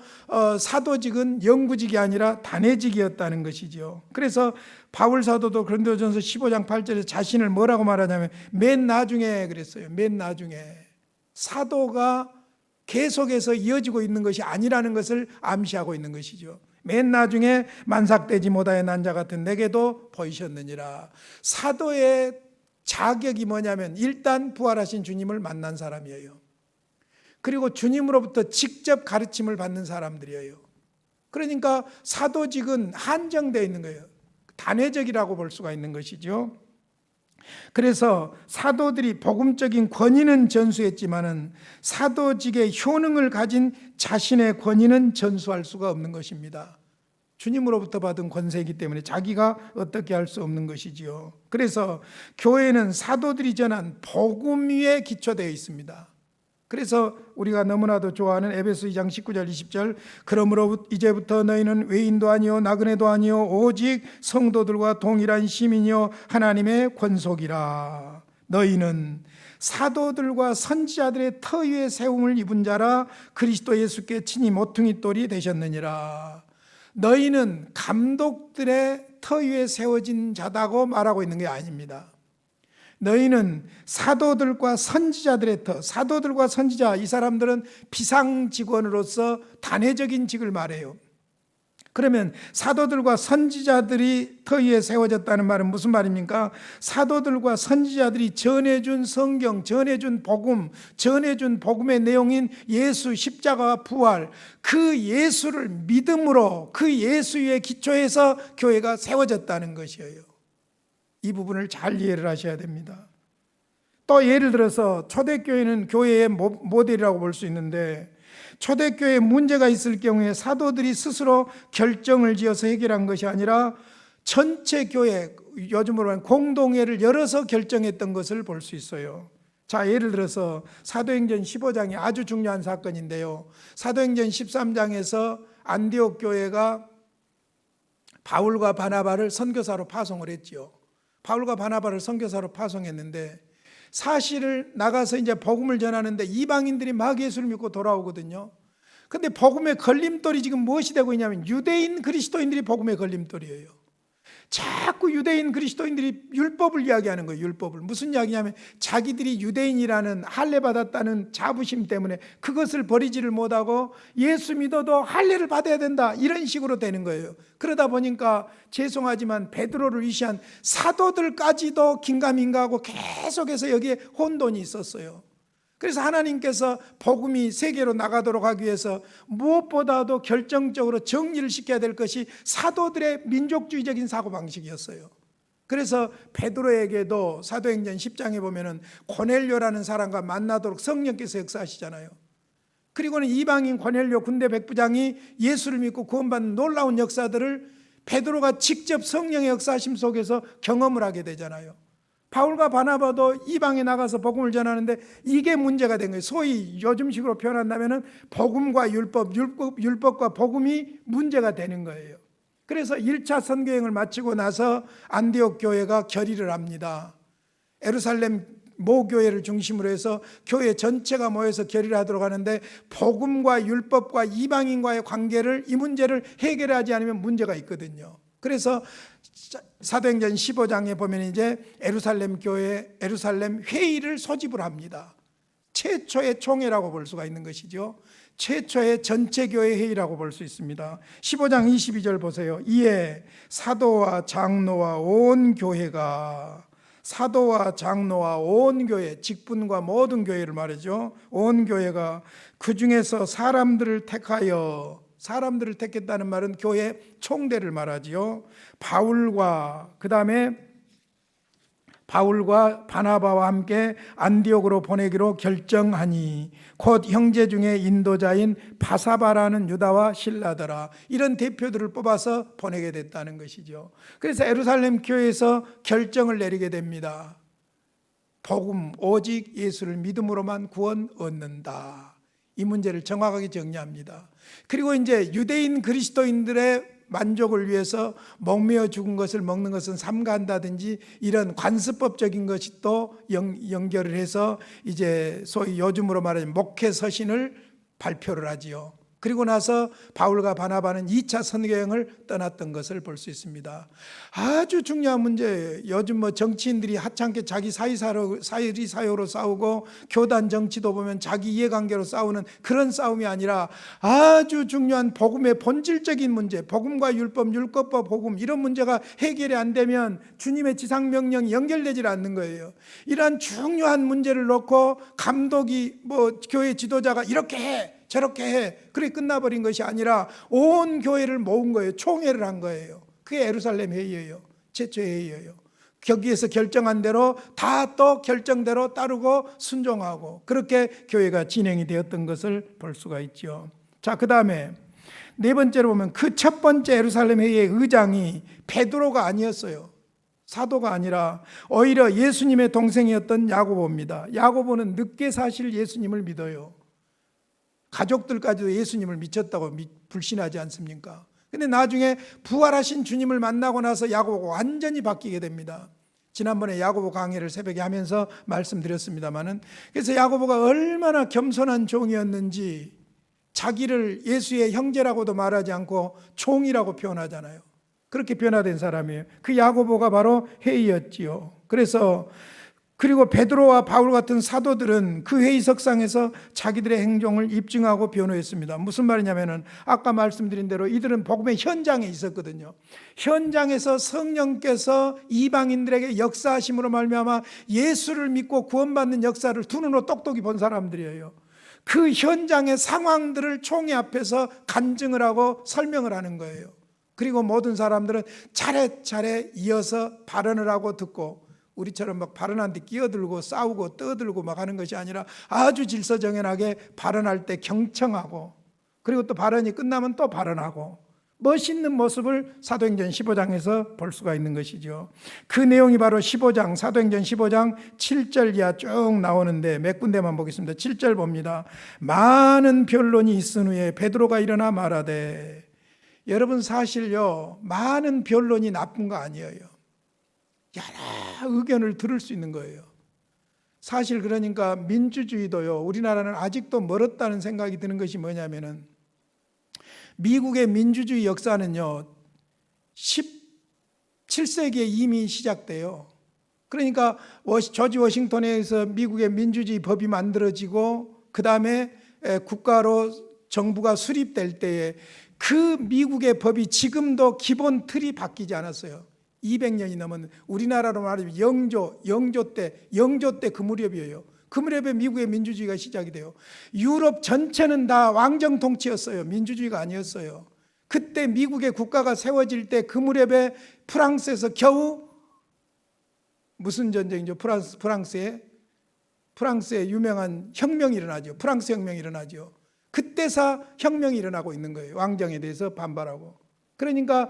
사도직은 영구직이 아니라 단회직이었다는 것이죠. 그래서 바울 사도도 고린도전서 15장 8절에서 자신을 뭐라고 말하냐면 맨 나중에 그랬어요. 맨 나중에. 사도가 계속해서 이어지고 있는 것이 아니라는 것을 암시하고 있는 것이죠. 맨 나중에 만삭되지 못하여 난 자 같은 내게도 보이셨느니라. 사도의 자격이 뭐냐면 일단 부활하신 주님을 만난 사람이에요. 그리고 주님으로부터 직접 가르침을 받는 사람들이에요. 그러니까 사도직은 한정되어 있는 거예요. 단회적이라고 볼 수가 있는 것이죠. 그래서 사도들이 복음적인 권위는 전수했지만은 사도직의 효능을 가진 자신의 권위는 전수할 수가 없는 것입니다. 주님으로부터 받은 권세이기 때문에 자기가 어떻게 할 수 없는 것이지요. 그래서 교회는 사도들이 전한 복음 위에 기초되어 있습니다. 그래서 우리가 너무나도 좋아하는 에베소 2장 19절 20절, 그러므로 이제부터 너희는 외인도 아니요 나그네도 아니요 오직 성도들과 동일한 시민이요 하나님의 권속이라. 너희는 사도들과 선지자들의 터 위에 세움을 입은 자라 그리스도 예수께 친히 모퉁이 돌이 되셨느니라. 너희는 감독들의 터 위에 세워진 자다고 말하고 있는 게 아닙니다. 너희는 사도들과 선지자들의 터, 사도들과 선지자, 이 사람들은 비상직원으로서 단회적인 직을 말해요. 그러면 사도들과 선지자들이 터 위에 세워졌다는 말은 무슨 말입니까? 사도들과 선지자들이 전해준 성경, 전해준 복음, 전해준 복음의 내용인 예수 십자가와 부활, 그 예수를 믿음으로 그 예수 위에 기초해서 교회가 세워졌다는 것이에요. 이 부분을 잘 이해를 하셔야 됩니다. 또 예를 들어서 초대교회는 교회의 모델이라고 볼 수 있는데, 초대교회에 문제가 있을 경우에 사도들이 스스로 결정을 지어서 해결한 것이 아니라 전체 교회, 요즘으로 말하면 공동회를 열어서 결정했던 것을 볼 수 있어요. 자, 예를 들어서 사도행전 15장이 아주 중요한 사건인데요. 사도행전 13장에서 안디옥 교회가 바울과 바나바를 선교사로 파송을 했지요. 바울과 바나바를 선교사로 파송했는데, 사실을 나가서 이제 복음을 전하는데 이방인들이 막 예수를 믿고 돌아오거든요. 근데 복음의 걸림돌이 지금 무엇이 되고 있냐면 유대인 그리스도인들이 복음의 걸림돌이에요. 자꾸 유대인 그리스도인들이 율법을 이야기하는 거예요. 율법을. 무슨 이야기냐면 자기들이 유대인이라는 할례 받았다는 자부심 때문에 그것을 버리지를 못하고 예수 믿어도 할례를 받아야 된다, 이런 식으로 되는 거예요. 그러다 보니까 죄송하지만 베드로를 위시한 사도들까지도 긴가민가하고 계속해서 여기에 혼돈이 있었어요. 그래서 하나님께서 복음이 세계로 나가도록 하기 위해서 무엇보다도 결정적으로 정리를 시켜야 될 것이 사도들의 민족주의적인 사고방식이었어요. 그래서 베드로에게도 사도행전 10장에 보면은 고넬료라는 사람과 만나도록 성령께서 역사하시잖아요. 그리고는 이방인 고넬료 군대 백부장이 예수를 믿고 구원받는 놀라운 역사들을 베드로가 직접 성령의 역사하심 속에서 경험을 하게 되잖아요. 바울과 바나바도 이방에 나가서 복음을 전하는데 이게 문제가 된 거예요. 소위 요즘식으로 표현한다면 복음과 율법과 복음이 문제가 되는 거예요. 그래서 1차 선교행을 마치고 나서 안디옥 교회가 결의를 합니다. 예루살렘 모교회를 중심으로 해서 교회 전체가 모여서 결의를 하도록 하는데, 복음과 율법과 이방인과의 관계를, 이 문제를 해결하지 않으면 문제가 있거든요. 그래서 사도행전 15장에 보면 이제 예루살렘 교회, 예루살렘 회의를 소집을 합니다. 최초의 총회라고 볼 수가 있는 것이죠. 최초의 전체 교회 회의라고 볼 수 있습니다. 15장 22절 보세요. 이에 사도와 장로와 온 교회가, 사도와 장로와 온 교회, 직분과 모든 교회를 말이죠. 온 교회가 그 중에서 사람들을 택하여, 사람들을 택했다는 말은 교회 총대를 말하지요. 바울과, 그 다음에 바울과 바나바와 함께 안디옥으로 보내기로 결정하니 곧 형제 중에 인도자인 바사바라는 유다와 실라더라. 이런 대표들을 뽑아서 보내게 됐다는 것이죠. 그래서 예루살렘 교회에서 결정을 내리게 됩니다. 복음, 오직 예수를 믿음으로만 구원 얻는다. 이 문제를 정확하게 정리합니다. 그리고 이제 유대인 그리스도인들의 만족을 위해서 목매어 죽은 것을 먹는 것은 삼가한다든지 이런 관습법적인 것이 또 연결을 해서 이제 소위 요즘으로 말하면 목회 서신을 발표를 하지요. 그리고 나서 바울과 바나바는 2차 선교행을 떠났던 것을 볼 수 있습니다. 아주 중요한 문제예요. 요즘 정치인들이 하찮게 자기 사이사로로 싸우고, 교단 정치도 보면 자기 이해관계로 싸우는 그런 싸움이 아니라 아주 중요한 복음의 본질적인 문제, 복음과 율법, 율법과 복음, 이런 문제가 해결이 안 되면 주님의 지상명령이 연결되질 않는 거예요. 이러한 중요한 문제를 놓고 감독이 교회 지도자가 이렇게 해, 저렇게 해, 그래 끝나버린 것이 아니라 온 교회를 모은 거예요. 총회를 한 거예요. 그게 예루살렘 회의예요. 최초 회의예요. 거기에서 결정한 대로 다 또 결정대로 따르고 순종하고, 그렇게 교회가 진행이 되었던 것을 볼 수가 있죠. 자, 그 다음에 네 번째로 보면 그 첫 번째 예루살렘 회의의 의장이 베드로가 아니었어요. 사도가 아니라 오히려 예수님의 동생이었던 야고보입니다. 야고보는 늦게 사실 예수님을 믿어요. 가족들까지도 예수님을 미쳤다고 불신하지 않습니까? 근데 나중에 부활하신 주님을 만나고 나서 야고보가 완전히 바뀌게 됩니다. 지난번에 야고보 강의를 새벽에 하면서 말씀드렸습니다마는, 그래서 야고보가 얼마나 겸손한 종이었는지 자기를 예수의 형제라고도 말하지 않고 종이라고 표현하잖아요. 그렇게 변화된 사람이에요. 그 야고보가 바로 회의였지요. 그리고 베드로와 바울 같은 사도들은 그 회의석상에서 자기들의 행동을 입증하고 변호했습니다. 무슨 말이냐면은 아까 말씀드린 대로 이들은 복음의 현장에 있었거든요. 현장에서 성령께서 이방인들에게 역사하심으로 말미암아 예수를 믿고 구원받는 역사를 두 눈으로 똑똑히 본 사람들이에요. 그 현장의 상황들을 총회 앞에서 간증을 하고 설명을 하는 거예요. 그리고 모든 사람들은 차례차례 이어서 발언을 하고 듣고, 우리처럼 막 발언하는데 끼어들고 싸우고 떠들고 막 하는 것이 아니라 아주 질서정연하게 발언할 때 경청하고, 그리고 또 발언이 끝나면 또 발언하고, 멋있는 모습을 사도행전 15장에서 볼 수가 있는 것이죠. 그 내용이 바로 사도행전 15장 7절 이하 쭉 나오는데 몇 군데만 보겠습니다. 7절 봅니다. 많은 변론이 있은 후에 베드로가 일어나 말하되. 여러분, 사실요, 많은 변론이 나쁜 거 아니에요. 여러 의견을 들을 수 있는 거예요. 사실 그러니까 민주주의도요, 우리나라는 아직도 멀었다는 생각이 드는 것이 뭐냐면은, 미국의 민주주의 역사는요 17세기에 이미 시작돼요. 그러니까 조지 워싱턴에서 미국의 민주주의 법이 만들어지고, 그 다음에 국가로 정부가 수립될 때에 그 미국의 법이 지금도 기본 틀이 바뀌지 않았어요. 200년이 넘은, 우리나라로 말하면 영조 때 그 무렵이에요. 그 무렵에 미국의 민주주의가 시작이 돼요. 유럽 전체는 다 왕정 통치였어요. 민주주의가 아니었어요. 그때 미국의 국가가 세워질 때 그 무렵에 프랑스에서 겨우 무슨 전쟁이죠? 프랑스의 유명한 혁명이 일어나죠. 프랑스 혁명이 일어나죠. 그때서 혁명이 일어나고 있는 거예요. 왕정에 대해서 반발하고. 그러니까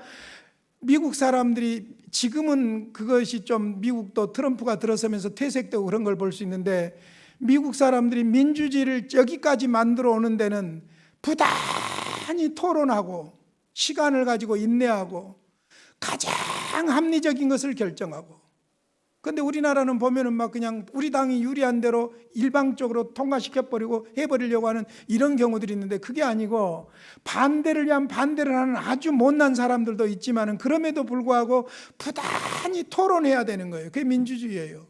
미국 사람들이 지금은 그것이 좀 미국도 트럼프가 들어서면서 퇴색되고 그런 걸 볼 수 있는데 미국 사람들이 민주주의를 여기까지 만들어 오는 데는 부단히 토론하고 시간을 가지고 인내하고 가장 합리적인 것을 결정하고, 그런데 우리나라는 보면은 막 그냥 우리 당이 유리한 대로 일방적으로 통과시켜버리고 해버리려고 하는 이런 경우들이 있는데, 그게 아니고 반대를 위한 반대를 하는 아주 못난 사람들도 있지만은 그럼에도 불구하고 부단히 토론해야 되는 거예요. 그게 민주주의예요.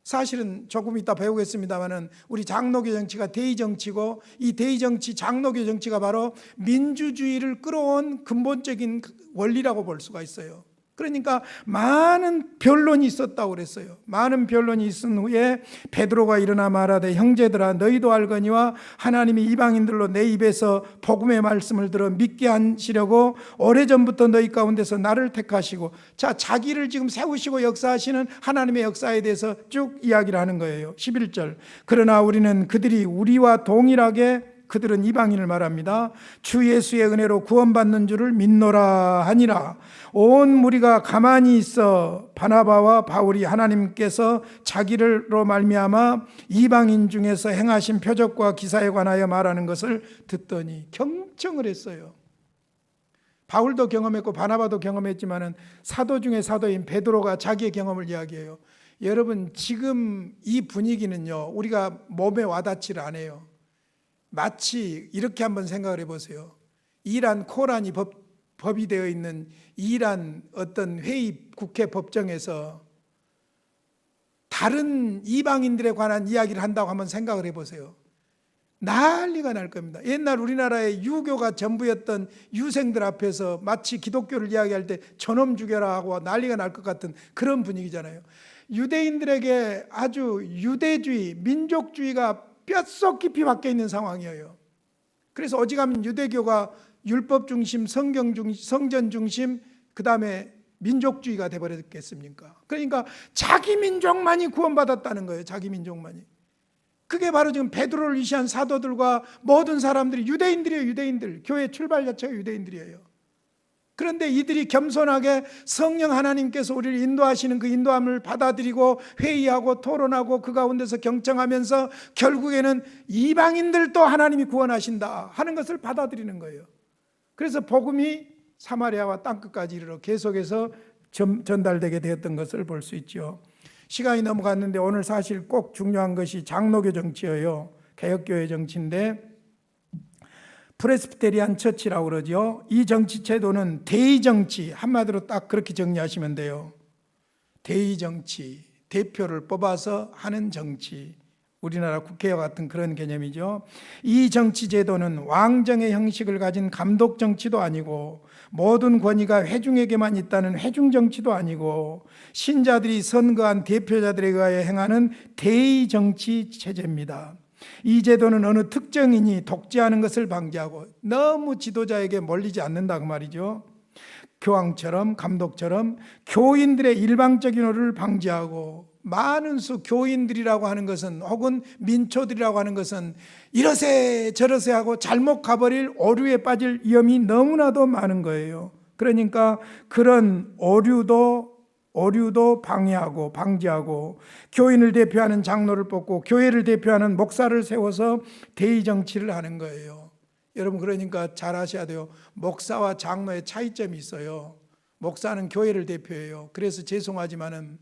사실은 조금 이따 배우겠습니다만은 우리 장로교 정치가 대의 정치고, 이 대의 정치, 장로교 정치가 바로 민주주의를 끌어온 근본적인 원리라고 볼 수가 있어요. 그러니까 많은 변론이 있었다고 그랬어요. 많은 변론이 있은 후에 베드로가 일어나 말하되 형제들아 너희도 알거니와 하나님이 이방인들로 내 입에서 복음의 말씀을 들어 믿게 하시려고 오래전부터 너희 가운데서 나를 택하시고, 자, 자기를 지금 세우시고 역사하시는 하나님의 역사에 대해서 쭉 이야기를 하는 거예요. 11절 그러나 우리는 그들이 우리와 동일하게, 그들은 이방인을 말합니다, 주 예수의 은혜로 구원받는 줄을 믿노라 하니라. 온 무리가 가만히 있어 바나바와 바울이 하나님께서 자기로 말미암아 이방인 중에서 행하신 표적과 기사에 관하여 말하는 것을 듣더니 경청을 했어요. 바울도 경험했고 바나바도 경험했지만은 사도 중에 사도인 베드로가 자기의 경험을 이야기해요. 여러분, 지금 이 분위기는요, 우리가 몸에 와닿지를 않아요. 마치 이렇게 한번 생각을 해보세요. 이란 코란이 법이 되어 있는 이란 어떤 회의 국회 법정에서 다른 이방인들에 관한 이야기를 한다고 한번 생각을 해보세요. 난리가 날 겁니다. 옛날 우리나라의 유교가 전부였던 유생들 앞에서 마치 기독교를 이야기할 때 저놈 죽여라 하고 난리가 날 것 같은 그런 분위기잖아요. 유대인들에게 아주 유대주의, 민족주의가 뼛속 깊이 박혀 있는 상황이에요. 그래서 어지간하면 유대교가 율법 중심, 성경 중심, 성전 중심, 그 다음에 민족주의가 돼버렸겠습니까? 그러니까 자기 민족만이 구원받았다는 거예요. 자기 민족만이. 그게 바로 지금 베드로를 위시한 사도들과 모든 사람들이 유대인들이에요. 유대인들. 교회 출발 자체가 유대인들이에요. 그런데 이들이 겸손하게 성령 하나님께서 우리를 인도하시는 그 인도함을 받아들이고 회의하고 토론하고 그 가운데서 경청하면서 결국에는 이방인들도 하나님이 구원하신다 하는 것을 받아들이는 거예요. 그래서 복음이 사마리아와 땅끝까지 이르러 계속해서 전달되게 되었던 것을 볼 수 있죠. 시간이 넘어갔는데 오늘 사실 꼭 중요한 것이 장로교 정치예요. 개혁교회 정치인데 프레스비테리안 처치라고 그러죠. 이 정치 제도는 대의 정치, 한마디로 딱 그렇게 정리하시면 돼요. 대의 정치, 대표를 뽑아서 하는 정치, 우리나라 국회와 같은 그런 개념이죠. 이 정치 제도는 왕정의 형식을 가진 감독 정치도 아니고 모든 권위가 회중에게만 있다는 회중 정치도 아니고 신자들이 선거한 대표자들에 의하여 행하는 대의 정치 체제입니다. 이 제도는 어느 특정인이 독재하는 것을 방지하고 너무 지도자에게 몰리지 않는다 그 말이죠. 교황처럼 감독처럼 교인들의 일방적인 오류를 방지하고, 많은 수 교인들이라고 하는 것은 혹은 민초들이라고 하는 것은 이러세 저러세 하고 잘못 가버릴 오류에 빠질 위험이 너무나도 많은 거예요. 그러니까 그런 오류도 방해하고 방지하고 교인을 대표하는 장로를 뽑고 교회를 대표하는 목사를 세워서 대의 정치를 하는 거예요. 여러분, 그러니까 잘 아셔야 돼요. 목사와 장로의 차이점이 있어요. 목사는 교회를 대표해요. 그래서 죄송하지만은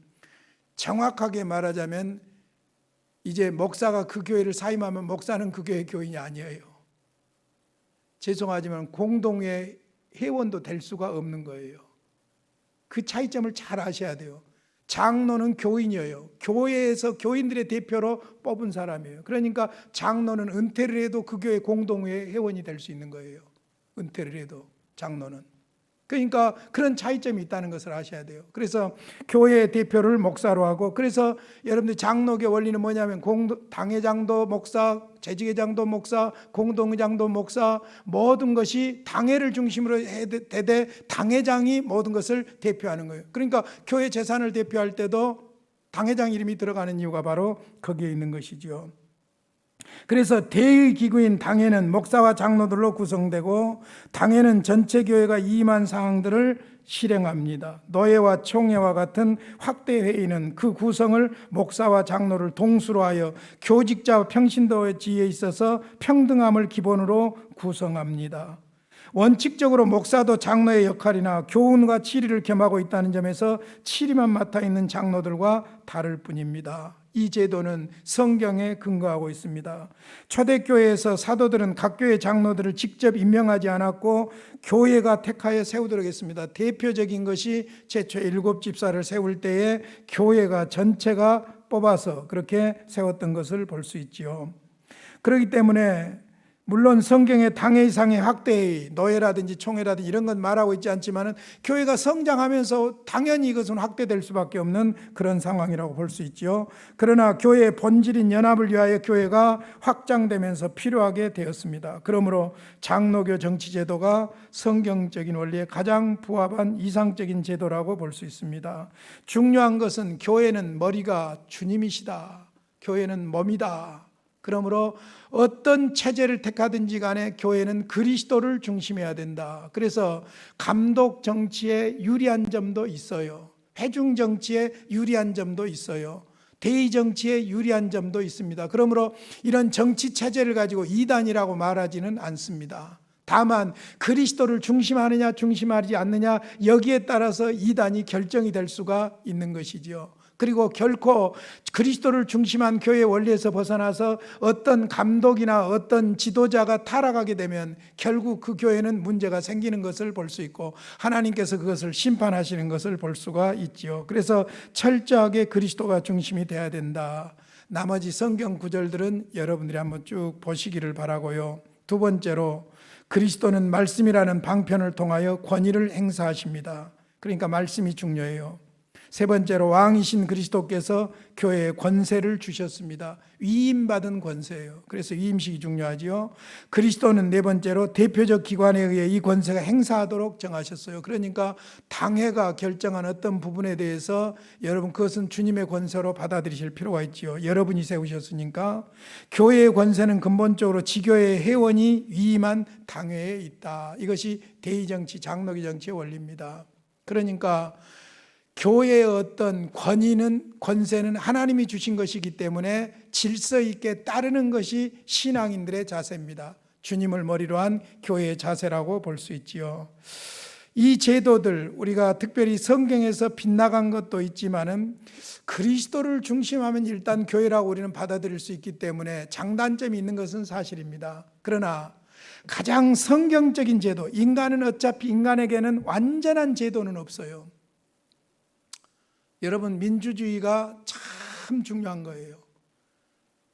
정확하게 말하자면 이제 목사가 그 교회를 사임하면 목사는 그 교회 교인이 아니에요. 죄송하지만 공동의 회원도 될 수가 없는 거예요. 그 차이점을 잘 아셔야 돼요. 장로는 교인이에요. 교회에서 교인들의 대표로 뽑은 사람이에요. 그러니까 장로는 은퇴를 해도 그 교회 공동회 회원이 될 수 있는 거예요. 은퇴를 해도 장로는. 그러니까 그런 차이점이 있다는 것을 아셔야 돼요. 그래서 교회 대표를 목사로 하고, 그래서 여러분들 장로교 원리는 뭐냐면 당회장도 목사, 재직회장도 목사, 공동회장도 목사, 모든 것이 당회를 중심으로 되되 당회장이 모든 것을 대표하는 거예요. 그러니까 교회 재산을 대표할 때도 당회장 이름이 들어가는 이유가 바로 거기에 있는 것이죠. 그래서 대의 기구인 당회는 목사와 장로들로 구성되고 당회는 전체 교회가 임한 사항들을 실행합니다. 노회와 총회와 같은 확대 회의는 그 구성을 목사와 장로를 동수로 하여 교직자와 평신도지에 있어서 평등함을 기본으로 구성합니다. 원칙적으로 목사도 장로의 역할이나 교훈과 치리를 겸하고 있다는 점에서 치리만 맡아 있는 장로들과 다를 뿐입니다. 이 제도는 성경에 근거하고 있습니다. 초대교회에서 사도들은 각 교회 장로들을 직접 임명하지 않았고 교회가 택하여 세우도록 했습니다. 대표적인 것이 최초 7집사를 세울 때에 교회가 전체가 뽑아서 그렇게 세웠던 것을 볼 수 있지요. 그렇기 때문에 물론 성경의 당회 이상의 확대회의, 노회라든지 총회라든지 이런 건 말하고 있지 않지만 교회가 성장하면서 당연히 이것은 확대될 수밖에 없는 그런 상황이라고 볼 수 있죠. 그러나 교회의 본질인 연합을 위하여 교회가 확장되면서 필요하게 되었습니다. 그러므로 장로교 정치제도가 성경적인 원리에 가장 부합한 이상적인 제도라고 볼 수 있습니다. 중요한 것은 교회는 머리가 주님이시다. 교회는 몸이다. 그러므로 어떤 체제를 택하든지 간에 교회는 그리스도를 중심해야 된다. 그래서 감독 정치에 유리한 점도 있어요. 회중 정치에 유리한 점도 있어요. 대의 정치에 유리한 점도 있습니다. 그러므로 이런 정치 체제를 가지고 이단이라고 말하지는 않습니다. 다만 그리스도를 중심하느냐 중심하지 않느냐 여기에 따라서 이단이 결정이 될 수가 있는 것이지요. 그리고 결코 그리스도를 중심한 교회 원리에서 벗어나서 어떤 감독이나 어떤 지도자가 타락하게 되면 결국 그 교회는 문제가 생기는 것을 볼 수 있고 하나님께서 그것을 심판하시는 것을 볼 수가 있지요. 그래서 철저하게 그리스도가 중심이 돼야 된다. 나머지 성경 구절들은 여러분들이 한번 쭉 보시기를 바라고요. 두 번째로 그리스도는 말씀이라는 방편을 통하여 권위를 행사하십니다. 그러니까 말씀이 중요해요. 세 번째로 왕이신 그리스도께서 교회에 권세를 주셨습니다. 위임받은 권세예요. 그래서 위임식이 중요하지요. 그리스도는 네 번째로 대표적 기관에 의해 이 권세가 행사하도록 정하셨어요. 그러니까 당회가 결정한 어떤 부분에 대해서 여러분 그것은 주님의 권세로 받아들이실 필요가 있지요. 여러분이 세우셨으니까. 교회의 권세는 근본적으로 지교회의 회원이 위임한 당회에 있다. 이것이 대의정치, 장로교 정치의 원리입니다. 그러니까 교회의 어떤 권세는 하나님이 주신 것이기 때문에 질서 있게 따르는 것이 신앙인들의 자세입니다. 주님을 머리로 한 교회의 자세라고 볼 수 있지요. 이 제도들 우리가 특별히 성경에서 빗나간 것도 있지만은 그리스도를 중심하면 일단 교회라고 우리는 받아들일 수 있기 때문에 장단점이 있는 것은 사실입니다. 그러나 가장 성경적인 제도, 인간은 어차피 인간에게는 완전한 제도는 없어요. 여러분 민주주의가 참 중요한 거예요.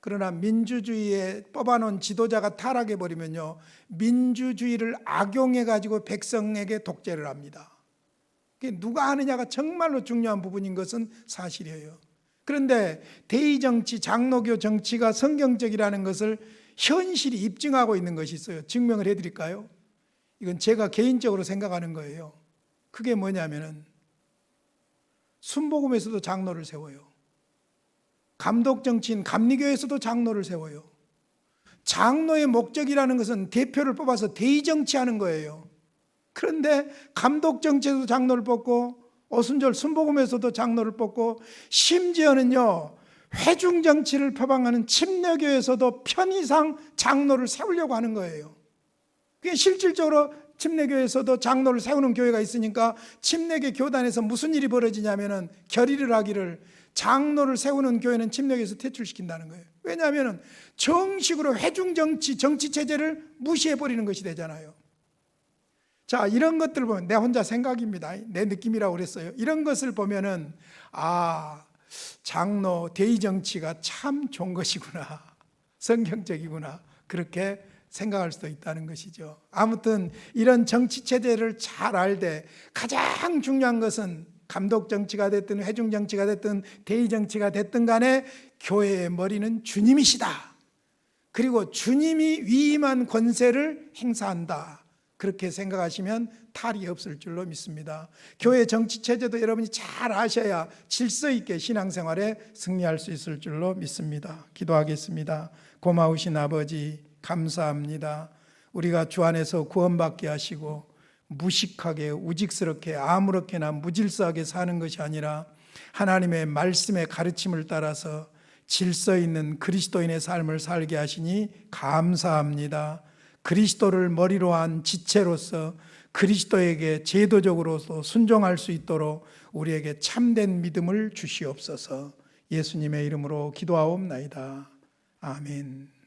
그러나 민주주의에 뽑아놓은 지도자가 타락해버리면요 민주주의를 악용해가지고 백성에게 독재를 합니다. 그게 누가 하느냐가 정말로 중요한 부분인 것은 사실이에요. 그런데 대의정치, 장로교 정치가 성경적이라는 것을 현실이 입증하고 있는 것이 있어요. 증명을 해드릴까요? 이건 제가 개인적으로 생각하는 거예요. 그게 뭐냐면은 순복음에서도 장로를 세워요. 감독정치인 감리교에서도 장로를 세워요. 장로의 목적이라는 것은 대표를 뽑아서 대의정치하는 거예요. 그런데 감독정치에서도 장로를 뽑고 오순절 순복음에서도 장로를 뽑고 심지어는요 회중정치를 표방하는 침례교에서도 편의상 장로를 세우려고 하는 거예요. 그게 실질적으로 침례교에서도 장로를 세우는 교회가 있으니까 침례교 교단에서 무슨 일이 벌어지냐면은 결의를 하기를 장로를 세우는 교회는 침례교에서 퇴출시킨다는 거예요. 왜냐하면 정식으로 회중정치, 정치체제를 무시해버리는 것이 되잖아요. 자, 이런 것들을 보면 내 혼자 생각입니다. 내 느낌이라고 그랬어요. 이런 것을 보면은 장로, 대의정치가 참 좋은 것이구나. 성경적이구나. 그렇게 생각할 수도 있다는 것이죠. 아무튼 이런 정치체제를 잘 알되 가장 중요한 것은 감독정치가 됐든 회중정치가 됐든 대의정치가 됐든 간에 교회의 머리는 주님이시다. 그리고 주님이 위임한 권세를 행사한다. 그렇게 생각하시면 탈이 없을 줄로 믿습니다. 교회 정치 체제도 여러분이 잘 아셔야 질서 있게 신앙생활에 승리할 수 있을 줄로 믿습니다. 기도하겠습니다. 고마우신 아버지 감사합니다. 우리가 주 안에서 구원받게 하시고 무식하게 우직스럽게 아무렇게나 무질서하게 사는 것이 아니라 하나님의 말씀의 가르침을 따라서 질서 있는 그리스도인의 삶을 살게 하시니 감사합니다. 그리스도를 머리로 한 지체로서 그리스도에게 제도적으로도 순종할 수 있도록 우리에게 참된 믿음을 주시옵소서. 예수님의 이름으로 기도하옵나이다. 아멘.